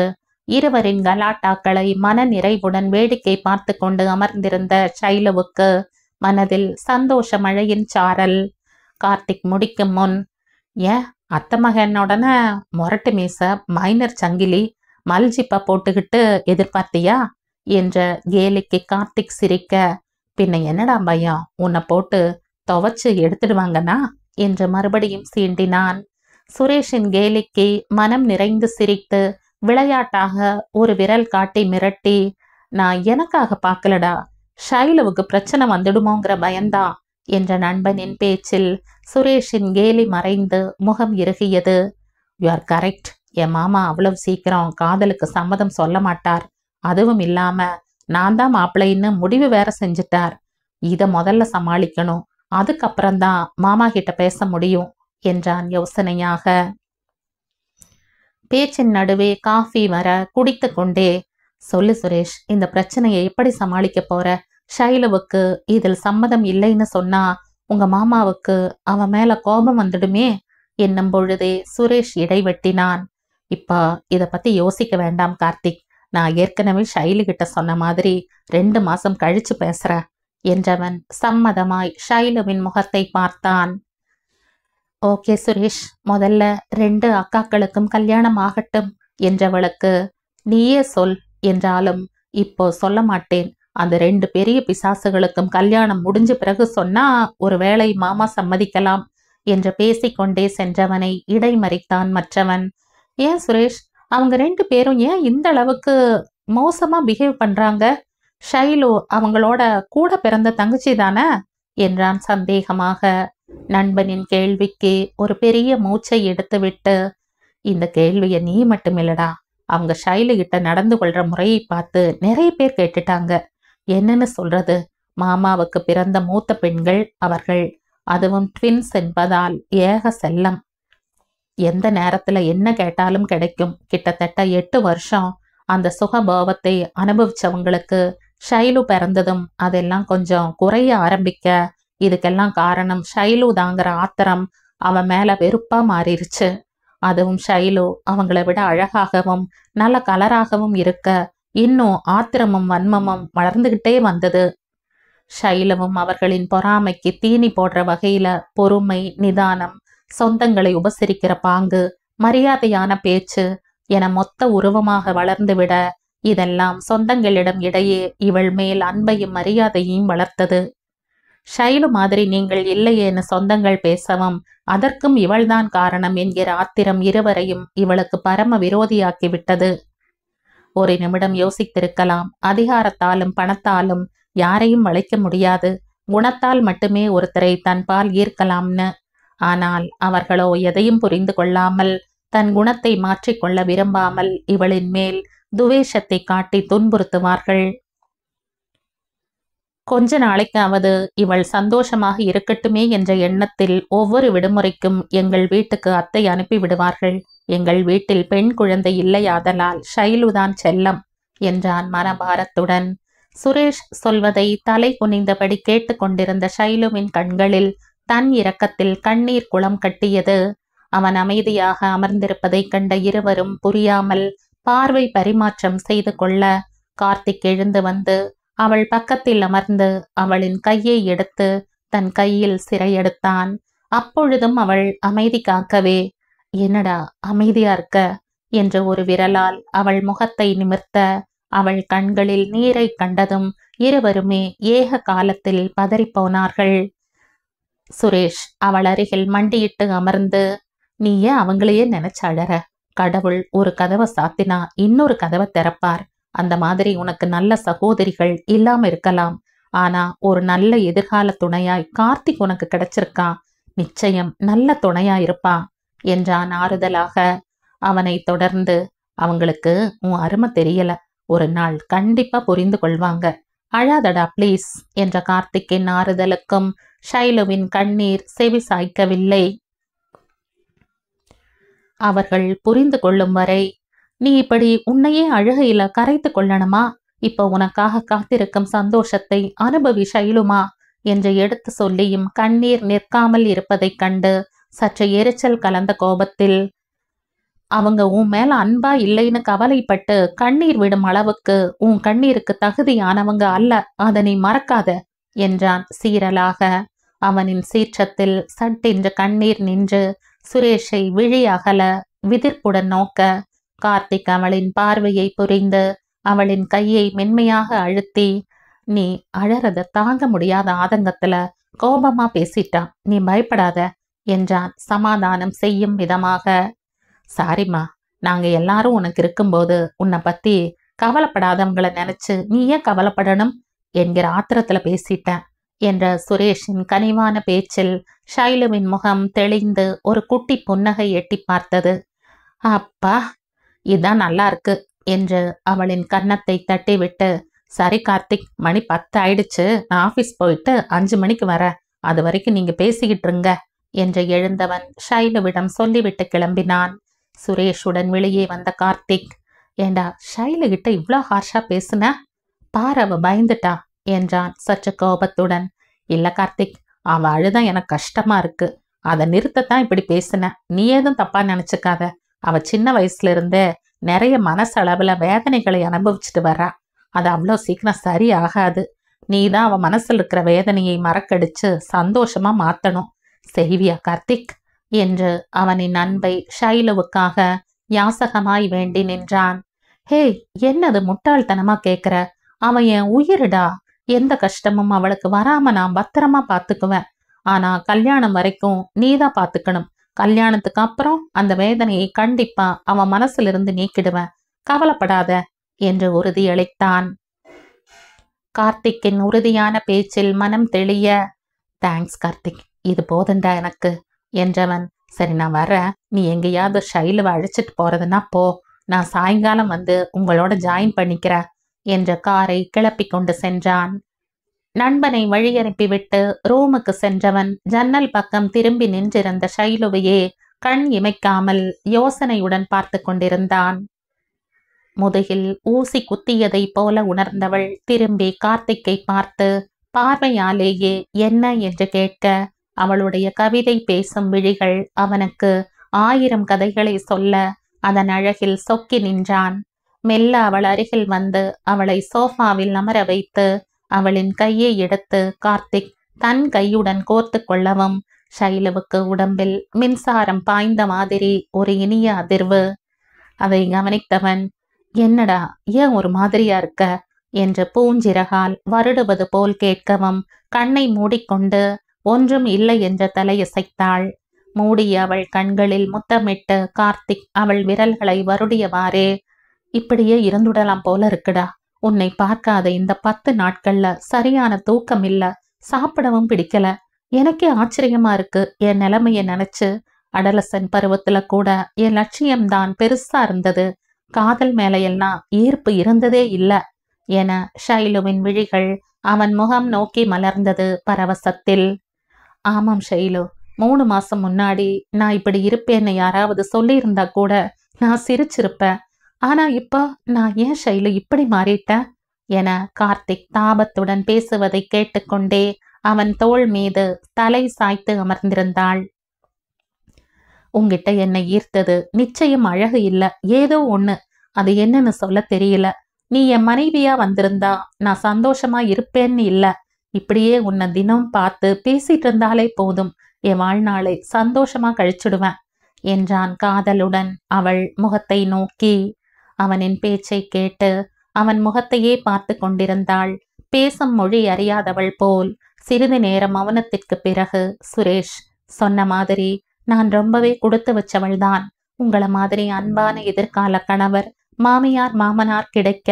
இருவரின் கலாட்டாக்களை மன நிறைவுடன் வேடிக்கை பார்த்து கொண்டு அமர்ந்திருந்த ஷைலுவுக்கு மனதில் சந்தோஷ மழையின் சாரல். கார்த்திக் முடிக்கும் முன், ஏன் அத்தை மகனோடன மொரட்டு மீச, மைனர் சங்கிலி, மல்ஜிப்பா போட்டுக்கிட்டு எதிர்பார்த்தியா என்ற கேலிக்கு கார்த்திக் சிரிக்க, பின்ன என்னடா பயம், உன்னை போட்டு துவச்சு எடுத்துடுவாங்கனா என்று மறுபடியும் சீண்டினான். சுரேஷின் கேலிக்கு மனம் நிறைந்து சிரித்து விளையாட்டாக ஒரு விரல் காட்டி மிரட்டி, நான் எனக்காக பார்க்கலடா, ஷைலுவுக்கு பிரச்சனை வந்துடுமோங்கிற பயந்தான் என்ற நண்பனின் பேச்சில் சுரேஷின் கேலி மறைந்து முகம் இறுகியது. யூ ஆர் கரெக்ட், என் மாமா அவ்வளவு சீக்கிரம் காதலுக்கு சம்மதம் சொல்ல மாட்டார். அதுவும் இல்லாம நான் தான் மாப்பிள்ளைன்னு முடிவு வேற செஞ்சிட்டார். இதை முதல்ல சமாளிக்கணும், அதுக்கப்புறம்தான் மாமா கிட்ட பேச முடியும் என்றான் யோசனையாக. பேச்சின் நடுவே காஃபி வர குடித்து கொண்டே, சொல்லு சுரேஷ், இந்த பிரச்சனையை எப்படி சமாளிக்க போற? ஷைலுவுக்கு இதில் சம்மதம் இல்லைன்னு சொன்னா உங்க மாமாவுக்கு அவன் மேல கோபம் வந்துடுமே என்னும் பொழுதே சுரேஷ் இடைவெட்டினான். இப்ப இத பத்தி யோசிக்க வேண்டாம் கார்த்திக், நான் ஏற்கனவே ஷைலு கிட்ட சொன்ன மாதிரி 2 மாசம் கழிச்சு பேசுற என்றவன் சம்மதமாய் ஷைலுவின் முகத்தை பார்த்தான். ஓகே சுரேஷ், முதல்ல 2 அக்காக்களுக்கும் கல்யாணம் ஆகட்டும் என்றவளுக்கு, நீயே சொல் என்றாலும் இப்போ சொல்ல மாட்டேன். அந்த 2 பெரிய பிசாசுகளுக்கும் கல்யாணம் முடிஞ்ச பிறகு சொன்னா ஒருவேளை மாமா சம்மதிக்கலாம் என்று பேசிக்கொண்டே சென்றவனை இடைமறித்தான் மற்றவன். ஏன் சுரேஷ், அவங்க 2 பேரும் ஏன் இந்த அளவுக்கு மோசமா பிஹேவ் பண்றாங்க? ஷைலு அவங்களோட கூட பிறந்த தங்கச்சி தானே என்றான் சந்தேகமாக. நண்பனின் கேள்விக்கு ஒரு பெரிய மூச்சை எடுத்துவிட்டு, இந்த கேள்வியை நீ மட்டும் இல்லடா, அவங்க ஷைலு கிட்ட நடந்து கொள்ற முறையை பார்த்து நிறைய பேர் கேட்டுட்டாங்க. என்னன்னு சொல்றது, மாமாவுக்கு பிறந்த மூத்த பெண்கள் அவர்கள், அதுவும் ட்வின்ஸ் என்பதால் ஏக செல்லம். எந்த நேரத்துல என்ன கேட்டாலும் கிடைக்கும். கிட்டத்தட்ட 8 வருஷம் அந்த சுகபோகத்தை அனுபவிச்சவங்களுக்கு ஷைலு பிறந்ததும் அதெல்லாம் கொஞ்சம் குறைய ஆரம்பிக்க, இதுக்கெல்லாம் காரணம் ஷைலு தாங்கிற ஆத்திரம் அவன் மேல வெறுப்பா மாறிடுச்சு. அதுவும் ஷைலு அவங்கள விட அழகாகவும் நல்ல கலராகவும் இருக்க இன்னும் ஆத்திரமும் வன்மமும் வளர்ந்துகிட்டே வந்தது. ஷைலுவும் அவர்களின் பொறாமைக்கு தீனி போடுற வகையில பொறுமை, நிதானம், சொந்தங்களை உபசரிக்கிற பாங்கு, மரியாதையான பேச்சு என மொத்த உருவமாக வளர்ந்துவிட, இதெல்லாம் சொந்தங்களிடம் இடையே இவள் மேல் அன்பையும் மரியாதையையும் வளர்த்தது. ஷைலு மாதிரி நீங்கள் இல்லையேன்னு சொந்தங்கள் பேசவும், அதற்கும் இவள்தான் காரணம் என்கிற ஆத்திரம் இருவரையும் இவளுக்கு பரம விரோதியாக்கி விட்டது. ஒரு நிமிடம் யோசித்திருக்கலாம். அதிகாரத்தாலும் பணத்தாலும் யாரையும் வளைக்க முடியாது, குணத்தால் மட்டுமே ஒருத்தரை தன்பால் ஈர்க்கலாம்னு. ஆனால் அவர்களோ எதையும் புரிந்து கொள்ளாமல், தன் குணத்தை மாற்றிக்கொள்ள விரும்பாமல் இவளின் மேல் துவேஷத்தை காட்டி துன்புறுத்துவார்கள். கொஞ்ச நாளைக்காவது இவள் சந்தோஷமாக இருக்கட்டுமே என்ற எண்ணத்தில் ஒவ்வொரு விடுமுறைக்கும் எங்கள் வீட்டுக்கு அத்தை அனுப்பி விடுவார்கள். எங்கள் வீட்டில் பெண் குழந்தை இல்லையாதலால் ஷைலுதான் செல்லம் என்றான் மனபாரத்துடன். சுரேஷ் சொல்வதை தலை குனிந்தபடி கேட்டுக்கொண்டிருந்த ஷைலுவின் கண்களில் தன் இரக்கத்தில் கண்ணீர் குளம் கட்டியது. அவன் அமைதியாக அமர்ந்திருப்பதை கண்ட இருவரும் புரியாமல் பார்வை பரிமாற்றம் செய்து கொள்ள, கார்த்திக் எழுந்து வந்து அவள் பக்கத்தில் அமர்ந்து அவளின் கையை எடுத்து தன் கையில் சிறையெடுத்தான். அப்பொழுதும் அவள் அமைதி காக்கவே, என்னடா அமைதியா இருக்க என்ற ஒரு விரலால் அவள் முகத்தை நிமிர்த்த, அவள் கண்களில் நீரை கண்டதும் இருவருமே ஏக காலத்தில் பதறிப்போனார்கள். சுரேஷ் அவள் அருகில் மண்டியிட்டு அமர்ந்து, நீ ஏன் அவங்களையே நினைச்சு அழற? கடவுள் ஒரு கதவை சாத்தினா இன்னொரு கதவை திறப்பார். அந்த மாதிரி உனக்கு நல்ல சகோதரிகள் இல்லாம இருக்கலாம், ஆனா ஒரு நல்ல எதிர்கால துணையாய் கார்த்திக் உனக்கு கிடைச்சிருக்கான். நிச்சயம் நல்ல துணையா இருப்பான் என்றான் ஆறுதலாக. அவனை தொடர்ந்து, அவங்களுக்கு உன் அருமை தெரியல, ஒரு நாள் கண்டிப்பா புரிந்து கொள்வாங்க, அழாதடா ப்ளீஸ் என்ற கார்த்திக்கின் ஆறுதலுக்கும் ஷைலுவின் கண்ணீர் செவி சாய்க்கவில்லை. அவர்கள் புரிந்து கொள்ளும் வரை நீ இப்படி உன்னையே அழுகையில கரைத்து கொள்ளணுமா? இப்ப உனக்காக காத்திருக்கும் சந்தோஷத்தை அனுபவி ஷைலுமா என்று எடுத்து சொல்லியும் கண்ணீர் நிற்காமல் இருப்பதைக் கண்டு சற்று எரிச்சல் கலந்த கோபத்தில், அவங்க உன் மேல அன்பா இல்லைன்னு கவலைப்பட்டு கண்ணீர் விடும் அளவுக்கு உன் கண்ணீருக்கு தகுதியானவங்க அல்ல, அதை நீ மறக்காத என்றான் சீரலாக. அவனின் சீற்றத்தில் சட்டென்று கண்ணீர் நின்று சுரேஷை விழி அகல விதிர்ப்புடன் நோக்க, கார்த்திக் அவளின் பார்வையை புரிந்து அவளின் கையை மென்மையாக அழுத்தி, நீ அழறத தாங்க முடியாத ஆதங்கத்துல கோபமா பேசிட்டான், நீ பயப்படாத என்றான் சமாதானம் செய்யும் விதமாக. சாரிம்மா, நாங்க எல்லாரும் உனக்கு இருக்கும்போது உன்னை பத்தி கவலைப்படாதவங்களை நினைச்சு நீ ஏன் கவலைப்படணும் என்கிற ஆத்திரத்துல பேசிட்டேன் என்ற சுரேஷின் கனிவான பேச்சில் ஷைலுவின் முகம் தெளிந்து ஒரு குட்டி புன்னகை எட்டி பார்த்தது. அப்பா, இதான் நல்லா இருக்கு என்று அவளின் கன்னத்தை தட்டிவிட்டு, சரி கார்த்திக், மணி 10 ஆயிடுச்சு, நான் ஆபீஸ் போயிட்டு 5 மணிக்கு வரேன், அது வரைக்கும் நீங்க பேசிக்கிட்டு இருங்க என்று எழுந்தவன் ஷைலுவிடம் சொல்லிவிட்டு கிளம்பினான். சுரேஷுடன் வெளியே வந்த கார்த்திக், ஏண்டா ஷைலு கிட்ட இவ்வளோ ஹார்ஷா பேசுன? பார், அவ பயந்துட்டா என்றான் சற்று கோபத்துடன். இல்ல கார்த்திக், அவ அழுதான் எனக்கு கஷ்டமா இருக்கு, அதை நிறுத்தத்தான் இப்படி பேசுன, நீ ஏதும் தப்பா நினைச்சுக்காத. அவ சின்ன வயசுல இருந்தே நிறைய மனசளவுல வேதனைகளை அனுபவிச்சுட்டு வரா, அது அவ்வளோ சீக்கிரம் சரி ஆகாது. நீதான் அவ மனசுல இருக்கிற வேதனையை மறக்கடிச்சு சந்தோஷமா மாத்தணும், செய்வியா கார்த்திக் என்று அவனின் அன்பை ஷைலுவுக்காக யாசகமாய் வேண்டி நின்றான். ஹே, என்னது முட்டாள்தனமா கேக்குற? அவன் என் உயிரிடா, எந்த கஷ்டமும் அவளுக்கு வராம நான் பத்திரமா பாத்துக்குவேன். ஆனா கல்யாணம் வரைக்கும் நீதான் பாத்துக்கணும். கல்யாணத்துக்கு அப்புறம் அந்த வேதனையை கண்டிப்பா அவன் மனசுல இருந்து நீக்கிடுவேன், கவலைப்படாத என்று உறுதியளித்தான். கார்த்திக்கின் உறுதியான பேச்சில் மனம் தெளிய, தேங்க்ஸ் கார்த்திக், இது போதண்டா எனக்கு என்றவன். சரி நான் வரேன், நீ எங்கேயாவது ஷைலுவை அழைச்சிட்டு போறதுன்னா போ, நான் சாயங்காலம் வந்து உங்களோட ஜாயின் பண்ணிக்கிறேன் என்ற காரை கிளப்பி கொண்டு சென்றான். நண்பனை வழி அனுப்பிவிட்டு ரூமுக்கு சென்றவன் ஜன்னல் பக்கம் திரும்பி நின்றிருந்த ஷைலுவையே கண் இமைக்காமல் யோசனையுடன் பார்த்து கொண்டிருந்தான். முதுகில் ஊசி குத்தியதை போல உணர்ந்தவள் திரும்பி கார்த்திக்கை பார்த்து பார்வையாலேயே என்ன என்று கேட்க, அவளுடைய கவிதை பேசும் விழிகள் அவனுக்கு 1000 கதைகளை சொல்ல அதன் அழகில் சொக்கி நின்றான். மெல்ல அவள் அருகில் வந்து அவளை சோஃபாவில் அமர வைத்து அவளின் கையை எடுத்து கார்த்திக் தன் கையுடன் கோர்த்து கொள்ளவும் ஷைலுவுக்கு உடம்பில் மின்சாரம் பாய்ந்த மாதிரி ஒரு இனிய அதிர்வு. அதை கவனித்தவன், என்னடா ஏன் ஒரு மாதிரியா இருக்க என்று பூஞ்சிறகால் வருடுவது போல் கேட்கவும் கண்ணை மூடிக்கொண்டு ஒன்றும் இல்லை என்ற தலையசைத்தாள். மூடிய அவள் கண்களில் முத்தமிட்டு கார்த்திக் அவள் விரல்களை வருடியவாறே, இப்படியே இருந்துடலாம் போல இருக்குடா, உன்னை பார்க்காத இந்த 10 நாட்கள்ல சரியான தூக்கம் இல்ல, சாப்பிடவும் பிடிக்கல, எனக்கே ஆச்சரியமா இருக்கு என் நிலைமைய நினைச்சு. அடலசன் பருவத்துல கூட என் லட்சியம்தான் பெருசா இருந்தது, காதல் மேலையெல்லாம் ஈர்ப்பு இருந்ததே இல்ல என ஷைலுவின் விழிகள் அவன் முகம் நோக்கி மலர்ந்தது பரவசத்தில். ஆமாம் ஷைலு, 3 மாசம் முன்னாடி நான் இப்படி இருப்பேன்னு யாராவது சொல்லியிருந்தா கூட நான் சிரிச்சிருப்பேன். ஆனா இப்போ நான் ஏன் ஷைலு இப்படி மாறிட்டேன் என கார்த்திக் தாபத்துடன் பேசுவதை கேட்டுக்கொண்டே அவன் தோள் மீது தலை சாய்த்து அமர்ந்திருந்தாள். உங்கிட்ட என்னை ஈர்த்தது நிச்சயம் அழகு இல்ல, ஏதோ ஒண்ணு, அது என்னன்னு சொல்ல தெரியல. நீ என் மனைவியா வந்திருந்தா நான் சந்தோஷமா இருப்பேன்னு இல்ல, இப்படியே உன்னை தினம் பார்த்து பேசிட்டு இருந்தாலே போதும், என் வாழ்நாளை சந்தோஷமா கழிச்சுடுவேன் என்றான் காதலுடன் அவள் முகத்தை நோக்கி. அவனின் பேச்சை கேட்டு அவன் முகத்தையே பார்த்து கொண்டிருந்தாள். பேசும் மொழி அறியாதவள் போல். சிறிது நேரம் மௌனத்திற்கு பிறகு, சுரேஷ் சொன்ன மாதிரி நான் ரொம்பவே கொடுத்து வச்சவள்தான். உங்களை மாதிரி அன்பான எதிர்கால கணவர் மாமியார் மாமனார் கிடைக்க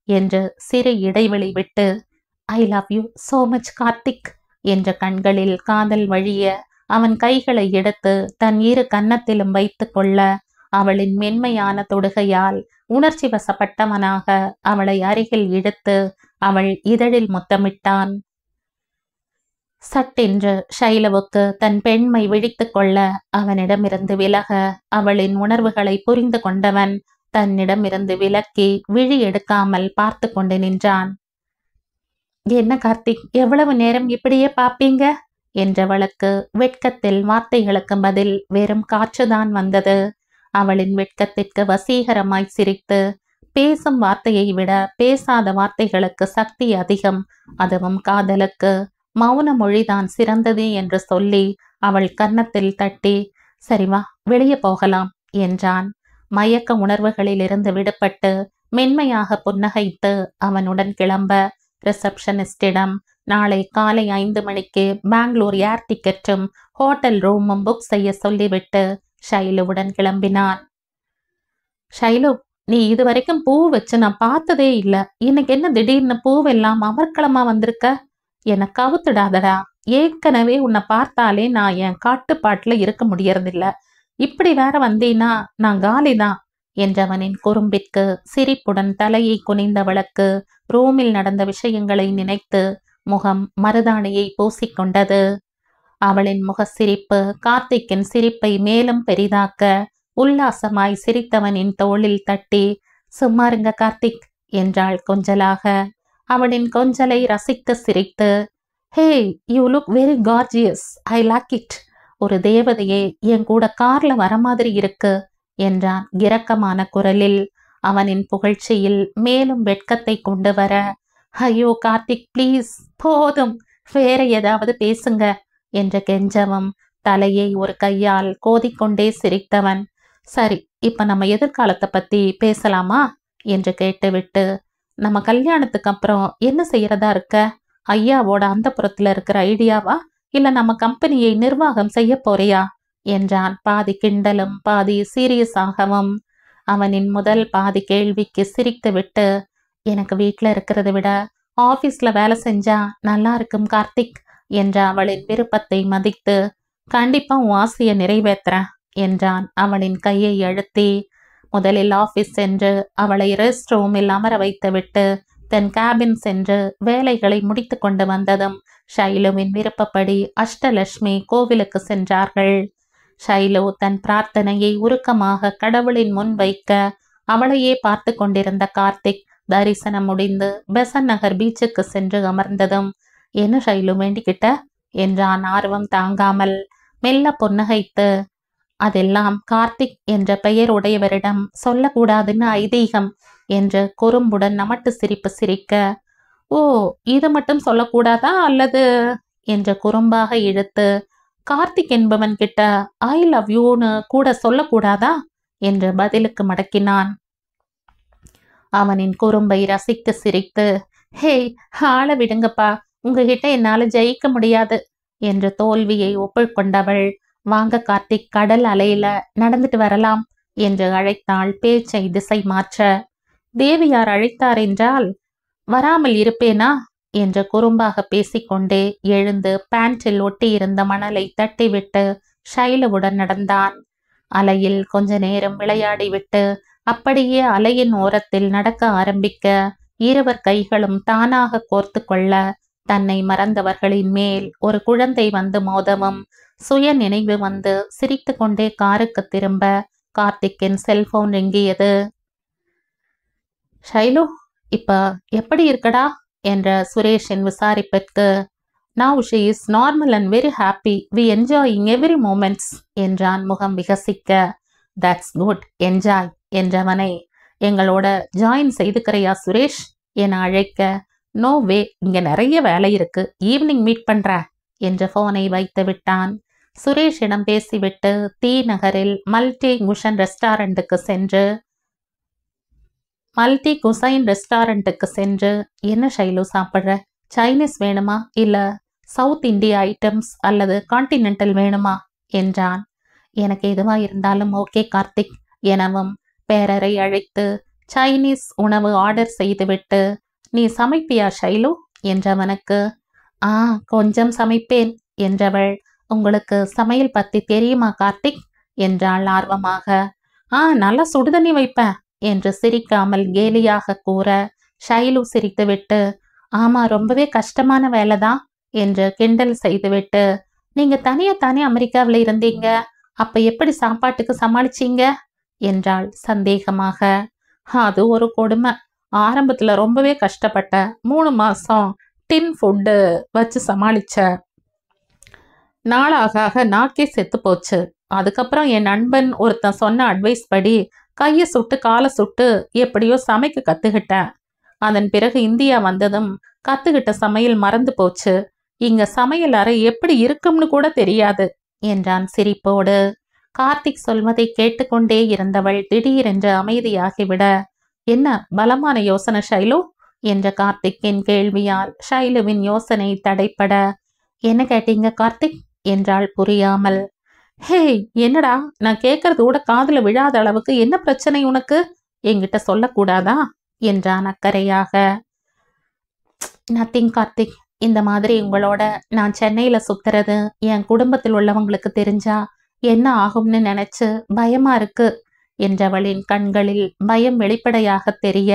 என்று சிறு இடைவெளி விட்டு, I love you so much Karthik என்ற கண்களில் காதல் வழிய அவன் கைகளை எடுத்து தன் இரு கன்னத்திலும் வைத்து கொள்ள அவளின் மென்மையான தொடுகையால் உணர்ச்சி வசப்பட்டவனாக அவளை அருகில் இழுத்து அவள் இதழில் முத்தமிட்டான். சட்டென்று ஷைலுவுக்கு தன் பெண்மை விழித்து கொள்ள அவனிடமிருந்து விலக அவளின் உணர்வுகளை புரிந்து கொண்டவன் தன்னிடமிருந்து விலக்கி விழி எடுக்காமல் பார்த்து கொண்டு நின்றான். என்ன கார்த்திக், எவ்வளவு நேரம் இப்படியே பாப்பீங்க என்றவளுக்கு வெட்கத்தில் வார்த்தைகளுக்கு பதில் வெறும் காற்றுதான் வந்தது. அவளின் வெட்கத்திற்கு வசீகரமாய் சிரித்து, பேசும் வார்த்தையை விட பேசாத வார்த்தைகளுக்கு சக்தி அதிகம், அதுவும் காதலுக்கு மௌன மொழிதான் சிறந்தது என்று சொல்லி அவள் கன்னத்தில் தட்டி, சரிவா வெளியே போகலாம் என்றான். மயக்க உணர்வுகளிலிருந்து விடுபட்டு மென்மையாக புன்னகைத்து அவனுடன் கிளம்ப ரிசப்ஷனிஸ்டிடம் நாளை காலை 5 மணிக்கு பெங்களூர் ஏர் டிக்கெட்டும் ஹோட்டல் ரூமும் புக் செய்ய சொல்லிவிட்டு ஷைலுவுடன் கிளம்பினான். ஷைலு, நீ இதுவரைக்கும் பூ வச்சு நான் பார்த்ததே இல்லை, இன்னைக்கு என்ன திடீர்னு பூவெல்லாம் அமர்க்களமா வந்திருக்க? என்னை கவுத்துடாதடா, ஏற்கனவே உன்னை பார்த்தாலே நான் என் காட்டுப்பாட்டுல இருக்க முடியறதில்ல, இப்படி வேற வந்தீனா நான் காலிதான் என்றவனின் குறும்பிற்கு சிரிப்புடன் தலையை குனிந்தவளுக்கு ரூமில் நடந்த விஷயங்களை நினைத்து முகம் மருதாணியை பூசிக்கொண்டது. அவளின் முக சிரிப்பு கார்த்திக்கின் சிரிப்பை மேலும் பெரிதாக்க உல்லாசமாய் சிரித்தவனின் தோளில் தட்டி, சும்மாருங்க கார்த்திக் என்றாள் கொஞ்சலாக. அவளின் கொஞ்சலை ரசித்து சிரித்து, hey you look very gorgeous, I like it, ஒரு தேவதையே என் கூட கார்ல வர மாதிரி இருக்கு என்றான் இரக்கமான குரலில். அவனின் புகழ்ச்சியில் மேலும் வெட்கத்தை கொண்டு வர, ஐயோ கார்த்திக் ப்ளீஸ் போதும், வேற ஏதாவது பேசுங்க என்ற கெஞ்சவும் தலையை ஒரு கையால் கோதிக்கொண்டே சிரித்தவன், சரி இப்ப நம்ம எதிர்காலத்தை பத்தி பேசலாமா என்று கேட்டுவிட்டு, நம்ம கல்யாணத்துக்கு அப்புறம் என்ன செய்யறதா இருக்க? ஐயாவோட அந்தப்புறத்துல இருக்கிற ஐடியாவா, இல்ல நம்ம கம்பெனியை நிர்வாகம் செய்ய போறியா என்றான் பாதி கிண்டலும் பாதி சீரியஸாகவும். அவனின் முதல் பாதி கேள்விக்கு சிரித்து விட்டு, எனக்கு வீட்டுல இருக்கிறத விட ஆபீஸ்ல வேலை செஞ்சா நல்லா இருக்கும் கார்த்திக் என்ற அவளின் விருப்பத்தை மதித்து, கண்டிப்பா உன் ஆசையை நிறைவேற்றுறேன் என்றான் அவளின் கையை அழுத்தி. முதலில் ஆபீஸ் சென்று அவளை ரெஸ்ட் ரூமில் அமர வைத்துவிட்டு தன் கேபின் சென்று வேலைகளை முடித்து கொண்டு வந்ததும் ஷைலுவின் விருப்பப்படி அஷ்டலட்சுமி கோவிலுக்கு சென்றார்கள். ஷைலு தன் பிரார்த்தனையை உருக்கமாக கடவுளின் முன் வைக்க அவளையே பார்த்து கொண்டிருந்த கார்த்திக் தரிசனம் முடிந்து பெசன் நகர் பீச்சுக்கு சென்று அமர்ந்ததும், என்ன ஷைலு வேண்டிக்கிட்ட என்றான் ஆர்வம் தாங்காமல். மெல்ல புன்னகைத்து, அதெல்லாம் கார்த்திக் என்ற பெயர் உடையவரிடம் சொல்லக்கூடாதுன்னு ஐதீகம் என்று குறும்புடன் நமட்டு சிரிப்பு சிரிக்க, ஓ இது மட்டும் சொல்லக்கூடாதா அல்லது என்ற குறும்பாக இழுத்து, கார்த்திக் என்பவன் கிட்ட ஐ லவ் யூன்னு கூட சொல்லக்கூடாதா என்று பதிலுக்கு மடக்கினான். அவனின் குறும்பை ரசித்து சிரித்து, ஹே ஆள விடுங்கப்பா, உங்ககிட்ட என்னால ஜெயிக்க முடியாது என்று தோல்வியை ஒப்புக்கொண்டவள், வாங்க கார்த்திக், கடல் அலையில நடந்துட்டு வரலாம் என்று அழைத்தாள் பேச்சை திசை மாற்ற. தேவியார் அழைத்தார் என்றால் வராமல் இருப்பேனா என்று குறும்பாக பேசிக்கொண்டே எழுந்து பேண்டில் ஒட்டியிருந்த மணலை தட்டிவிட்டு ஷைலுவுடன் நடந்தான். அலையில் கொஞ்ச நேரம் விளையாடிவிட்டு அப்படியே அலையின் ஓரத்தில் நடக்க ஆரம்பிக்க இருவர் கைகளும் தானாக கோர்த்து கொள்ள தன்னை மறந்தவர்களின் மேல் ஒரு குழந்தை வந்து மோதவும் சுய நினைவு வந்து சிரித்து கொண்டே காருக்கு திரும்ப கார்த்திக்கின் செல்போன் ரிங்கியது. ஷைலு, இப்ப எப்படி இருக்கடா என்ற சுரேஷின் விசாரிப்பிற்கு, now she is normal and very happy, we enjoying every moments என்றான் முகம் விகசிக்க. தட்ஸ் குட், என்ஜாய் என்றவனை, எங்களோட ஜாயின் செய்துக்கிறையா சுரேஷ் என அழைக்க, நோ வே, இங்க நிறைய வேலை இருக்கு, ஈவினிங் மீட் பண்ற என்று போனை வைத்து விட்டான். சுரேஷிடம் பேசிவிட்டு தி நகரில் மல்டி குசைன் ரெஸ்டாரண்ட்டுக்கு சென்று, என்ன ஷைலு சாப்பிட்ற, சைனீஸ் வேணுமா இல்ல சவுத் இந்தியா ஐட்டம்ஸ் அல்லது கான்டினென்டல் வேணுமா என்றான். எனக்கு எதுவா இருந்தாலும் ஓகே கார்த்திக் எனவும் பேரரை அழைத்து சைனீஸ் உணவு ஆர்டர் செய்துவிட்டு, நீ சமைப்பியா ஷைலு என்றவனுக்கு, கொஞ்சம் சமைப்பேன் என்றவள், உங்களுக்கு சமையல் பத்தி தெரியுமா கார்த்திக் என்றாள் ஆர்வமாக. நல்லா சுடுதண்ணி வைப்பேன் என்று சிரிக்காமல் கேலியாக கூற ஷைலு சிரித்துவிட்டு, ஆமா ரொம்பவே கஷ்டமான வேலைதான் என்று கிண்டல் செய்துவிட்டு, நீங்க தனியாத்தானே அமெரிக்காவில் இருந்தீங்க, அப்ப எப்படி சாப்பாட்டுக்கு சமாளிச்சீங்க என்றாள் சந்தேகமாக. அது ஒரு கொடுமை, ஆரம்பத்துல ரொம்பவே கஷ்டப்பட்ட, 3 மாசம் டின் ஃபுட்டு வச்சு சமாளிச்ச, நாளாக நாக்கே செத்து போச்சு. அதுக்கப்புறம் என் நண்பன் ஒருத்தன் சொன்ன அட்வைஸ் படி கையை சுட்டு காலை சுட்டு எப்படியோ சமைக்க கத்துக்கிட்டேன். அதன் பிறகு இந்தியா வந்ததும் கத்துக்கிட்ட சமையல் மறந்து போச்சு. இங்க சமையல் அறை எப்படி இருக்கும்னு கூட தெரியாது என்றான் சிரிப்போடு. கார்த்திக் சொல்வதை கேட்டுக்கொண்டே இருந்தவள் திடீரென்று அமைதியாகிவிட, என்ன பலமான யோசனை ஷைலு என்ற கார்த்திக்கின் கேள்வியால் ஷைலுவின் யோசனை தடைப்பட, என்ன கேட்டீங்க கார்த்திக் என்றாள் புரியாமல். ஹே என்னடா, நான் கேட்கறது கூட காதுல விழாத அளவுக்கு என்ன பிரச்சனை உனக்கு, என்கிட்ட சொல்லக்கூடாதா என்றான் அக்கறையாக. நத்திங் கார்த்திக், இந்த மாதிரி உங்களோட நான் சென்னையில சுத்துறது என் குடும்பத்தில் உள்ளவங்களுக்கு தெரிஞ்சா என்ன ஆகும்னு நினைச்சு பயமா இருக்கு என்றவளின் கண்களில் பயம் வெளிப்படையாக தெரிய,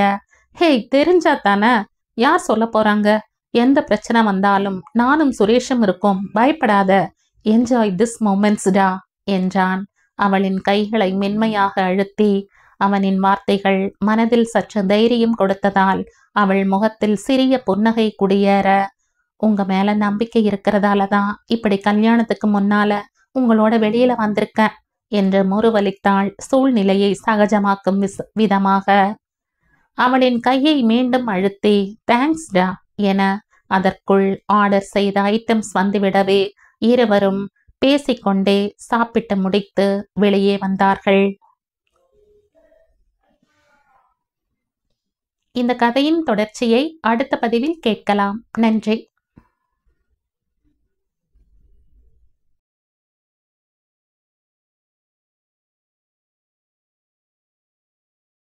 ஹே தெரிஞ்சா தானே, யார் சொல்ல போறாங்க, எந்த பிரச்சனை வந்தாலும் நானும் சுரேஷும் இருக்கோம், பயப்படாத, என்ஜாய் திஸ் மொமெண்ட்ஸ் டா என்றான் அவளின் கைகளை மென்மையாக அழுத்தி. அவனின் வார்த்தைகள் மனதில் சற்று தைரியம் கொடுத்ததால் அவள் முகத்தில் சிறிய புன்னகை குடியேற, உங்க மேல நம்பிக்கை இருக்கிறதால தான் இப்படி கல்யாணத்துக்கு முன்னால உங்களோட வெளியில வந்திருக்கேன் என்று முறுவலித்தாள் சூழ்நிலையை சகஜமாக்கும் விதமாக. அவளின் கையை மீண்டும் அழுத்தி தேங்க்ஸ் டா என அதற்குள் ஆர்டர் செய்த ஐட்டம்ஸ் வந்துவிடவே இருவரும் பேசிக்கொண்டே சாப்பிட்டு முடித்து வெளியே வந்தார்கள். இந்த கதையின் தொடர்ச்சியை அடுத்த பதிவில் கேட்கலாம். நன்றி.